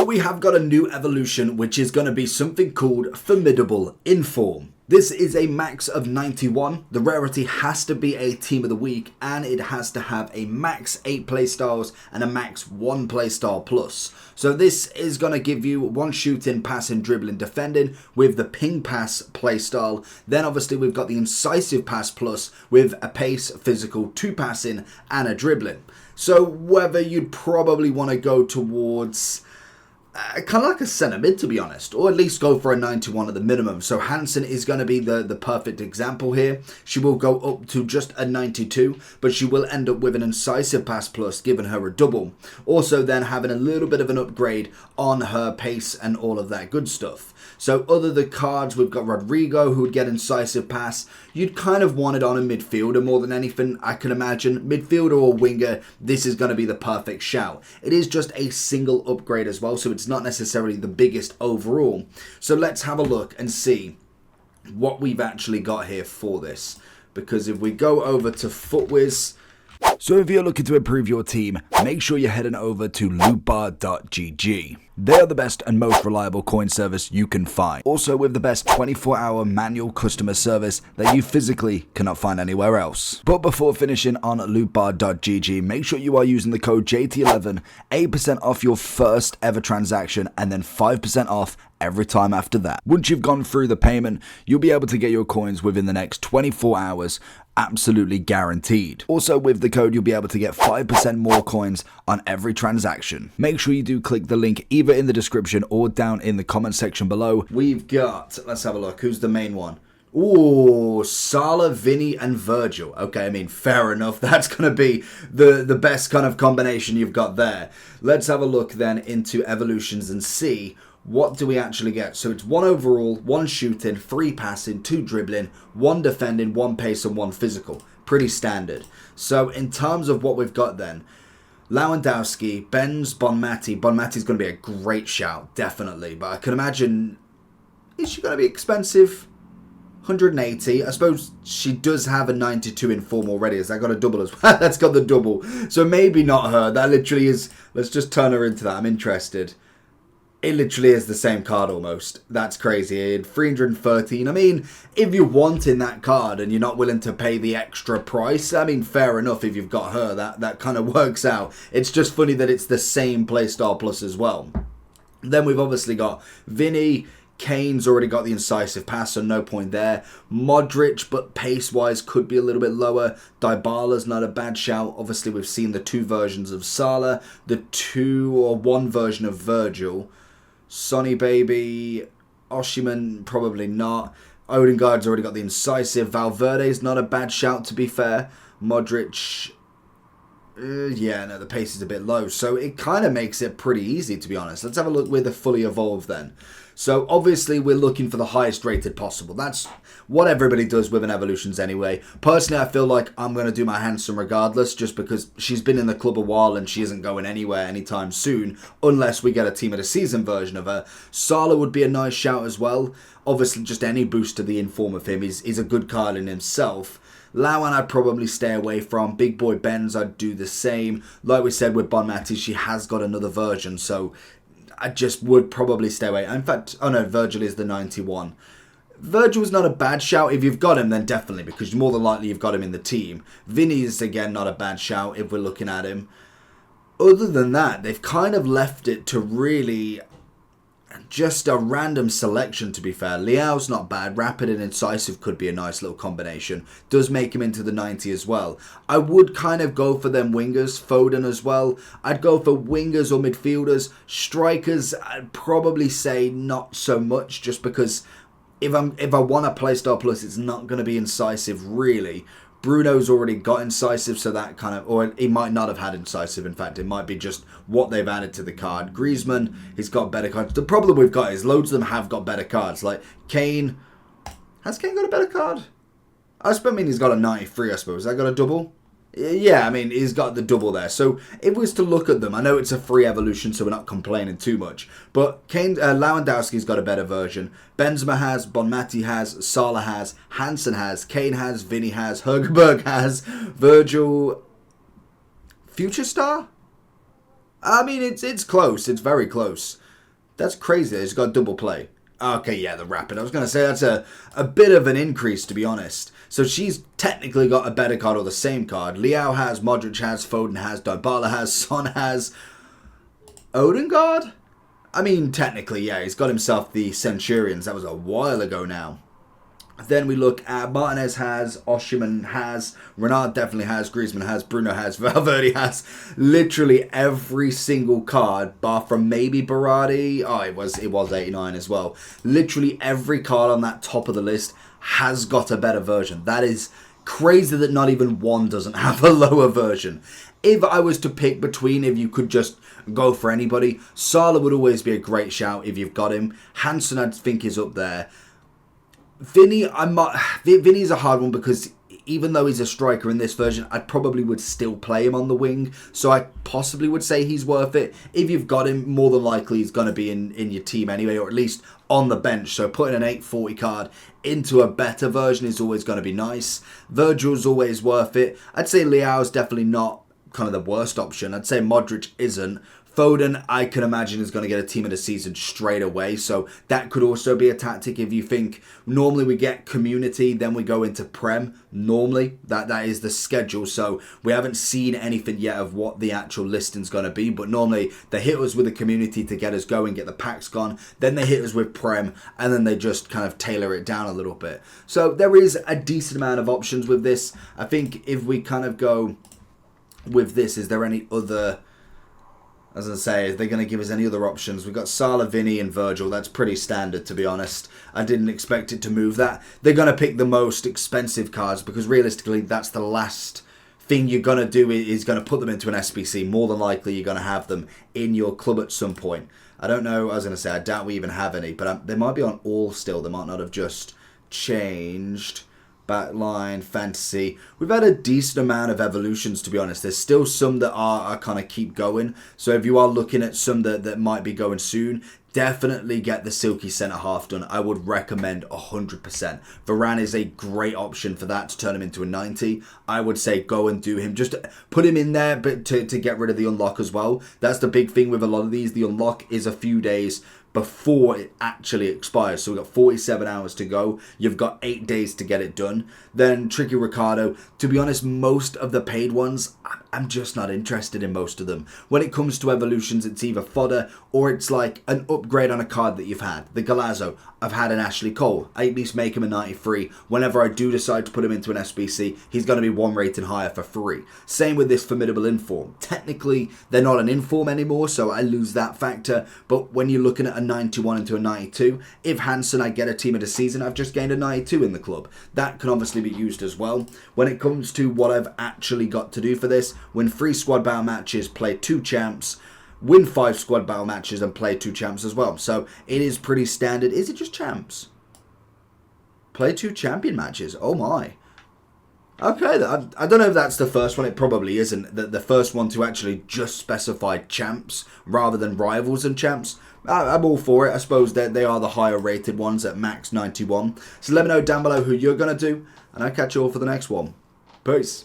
we have got a new evolution, which is going to be something called Formidable in form. This is a max of 91. The rarity has to be a team of the week, and it has to have a max 8 playstyles and a max 1 playstyle plus. So this is going to give you 1 shooting, passing, dribbling, defending with the ping pass playstyle. Then obviously we've got the incisive pass plus with a pace, physical, 2 passing and a dribbling. So whether you'd probably want to go towards kind of like a centre mid, to be honest, or at least go for a 91 at the minimum. So Hansen is going to be the perfect example here. She will go up to just a 92, but she will end up with an incisive pass plus, giving her a double. Also then having a little bit of an upgrade on her pace and all of that good stuff. So other the cards, we've got Rodrigo, who would get incisive pass. You'd kind of want it on a midfielder more than anything, I can imagine. Midfielder or winger, this is going to be the perfect shout. It is just a single upgrade as well, so it's not necessarily the biggest overall. So let's have a look and see what we've actually got here for this. Because if we go over to FootWiz, so if you're looking to improve your team, make sure you're heading over to lootbar.gg. They are the best and most reliable coin service you can find. Also with the best 24-hour manual customer service that you physically cannot find anywhere else. But before finishing on lootbar.gg, make sure you are using the code JT11, 8% off your first ever transaction and then 5% off every time after that. Once you've gone through the payment, you'll be able to get your coins within the next 24 hours, absolutely guaranteed. Also with the code, you'll be able to get 5% more coins on every transaction. Make sure you do click the link either in the description or down in the comment section below. We've got, let's have a look, who's the main one? Ooh, Salah, Vinny and Virgil. Okay, I mean, fair enough. That's going to be the best kind of combination you've got there. Let's have a look then into evolutions and see what do we actually get. So it's 1 overall, 1 shooting, 3 passing, 2 dribbling, 1 defending, 1 pace and 1 physical. Pretty standard. So in terms of what we've got then, Lewandowski, Benz, Bonmati. Bonmati's going to be a great shout, definitely. But I can imagine, is she going to be expensive? 180. I suppose she does have a 92 in form already. Has that got a double as well? That's got the double. So maybe not her. That literally is, let's just turn her into that. I'm interested. It literally is the same card almost. That's crazy. 313. I mean, if you're wanting that card and you're not willing to pay the extra price, I mean, fair enough if you've got her. That kind of works out. It's just funny that it's the same playstyle plus as well. Then we've obviously got Vinny. Kane's already got the incisive pass, so no point there. Modric, but pace-wise could be a little bit lower. Dybala's not a bad shout. Obviously, we've seen the 2 versions of Salah, the 2 or 1 version of Virgil. Sonny Baby, Oshiman, probably not. Odegaard's already got the incisive. Valverde's not a bad shout, to be fair. Modric, yeah, no, the pace is a bit low. So it kind of makes it pretty easy, to be honest. Let's have a look with the fully evolved then. So obviously we're looking for the highest rated possible. That's what everybody does with an evolutions anyway. Personally, I feel like I'm going to do my Handsome regardless, just because she's been in the club a while and she isn't going anywhere anytime soon, unless we get a team of the season version of her. Salah would be a nice shout as well. Obviously, just any boost to the inform of him is a good card in himself. Lawan I'd probably stay away from. Big Boy Benz I'd do the same. Like we said with Bonmati, she has got another version, so I just would probably stay away. In fact, oh no, Virgil is the 91. Virgil's not a bad shout. If you've got him, then definitely, because more than likely you've got him in the team. Vinny's, again, not a bad shout if we're looking at him. Other than that, they've kind of left it to really just a random selection, to be fair. Leao's not bad. Rapid and Incisive could be a nice little combination. Does make him into the 90 as well. I would kind of go for them wingers. Foden as well. I'd go for wingers or midfielders. Strikers, I'd probably say not so much, just because if I want a playstyle plus, it's not going to be Incisive, really. Bruno's already got Incisive, so that kind of, or he might not have had Incisive, in fact. It might be just what they've added to the card. Griezmann, he's got better cards. The problem we've got is loads of them have got better cards. Like Kane, has Kane got a better card? I mean, he's got a 93, I suppose. Has that got a double? Yeah, I mean, he's got the double there. So if we was to look at them, I know it's a free evolution, so we're not complaining too much. But Lewandowski's got a better version. Benzema has, Bonmati has, Salah has, Hansen has, Kane has, Vinny has, Højbjerg has, Virgil, Future Star? I mean, it's close. It's very close. That's crazy. It's got double play. Okay, yeah, the Rapid. I was going to say that's a bit of an increase, to be honest. So she's technically got a better card or the same card. Liao has, Modric has, Foden has, Dybala has, Son has, Odegaard? I mean, technically, yeah, he's got himself the Centurions. That was a while ago now. Then we look at Martinez has, Osimhen has, Renard definitely has, Griezmann has, Bruno has, Valverde has. Literally every single card, bar from maybe Berardi. Oh, it was 89 as well. Literally every card on that top of the list has got a better version. That is crazy that not even one doesn't have a lower version. If I was to pick between, if you could just go for anybody, Salah would always be a great shout if you've got him. Hansen, I think, is up there. Vinny, Vinny's a hard one because even though he's a striker in this version, I probably would still play him on the wing. So I possibly would say he's worth it. If you've got him, more than likely he's going to be in your team anyway, or at least on the bench. So putting an 840 card into a better version is always going to be nice. Virgil's always worth it. I'd say Leao's definitely not kind of the worst option. I'd say Modric isn't. Foden, I can imagine, is going to get a team of the season straight away. So that could also be a tactic if you think normally we get community, then we go into Prem. Normally, that is the schedule. So we haven't seen anything yet of what the actual listing's going to be. But normally they hit us with the community to get us going, get the packs gone. Then they hit us with Prem and then they just kind of tailor it down a little bit. So there is a decent amount of options with this. I think if we kind of go with this, is there any other... As I say, are they going to give us any other options? We've got Salah, Vinny and Virgil. That's pretty standard, to be honest. I didn't expect it to move that. They're going to pick the most expensive cards because realistically, that's the last thing you're going to do is going to put them into an SBC. More than likely, you're going to have them in your club at some point. I don't know. I was going to say, I doubt we even have any. But they might be on all still. They might not have just changed. Backline, fantasy. We've had a decent amount of evolutions, to be honest. There's still some that are kind of keep going. So if you are looking at some that might be going soon, definitely get the Silky centre half done. I would recommend 100%. Varane is a great option for that, to turn him into a 90. I would say go and do him. Just put him in there, but to get rid of the unlock as well. That's the big thing with a lot of these. The unlock is a few days before it actually expires. So we've got 47 hours to go. You've got 8 days to get it done. Then Tricky Ricardo. To be honest, most of the paid ones, I'm just not interested in most of them. When it comes to evolutions, it's either fodder or it's like an upgrade on a card that you've had. The Galazzo, I've had an Ashley Cole. I at least make him a 93. Whenever I do decide to put him into an SBC, he's going to be one rating higher for free. Same with this Formidable Inform. Technically, they're not an Inform anymore, so I lose that factor. But when you're looking at a 91 into a 92, if Hansen, I get a team of the season, I've just gained a 92 in the club. That can obviously be used as well. When it comes to what I've actually got to do for this, win 3 squad battle matches, play 2 champs, win 5 squad battle matches and play 2 champs as well. So it is pretty standard. Is it just champs? Play 2 champion matches. Oh my. Okay, I don't know if that's the first one. It probably isn't. The first one to actually just specify champs rather than rivals and champs. I'm all for it. I suppose that they are the higher rated ones at max 91. So let me know down below who you're going to do. And I'll catch you all for the next one. Peace.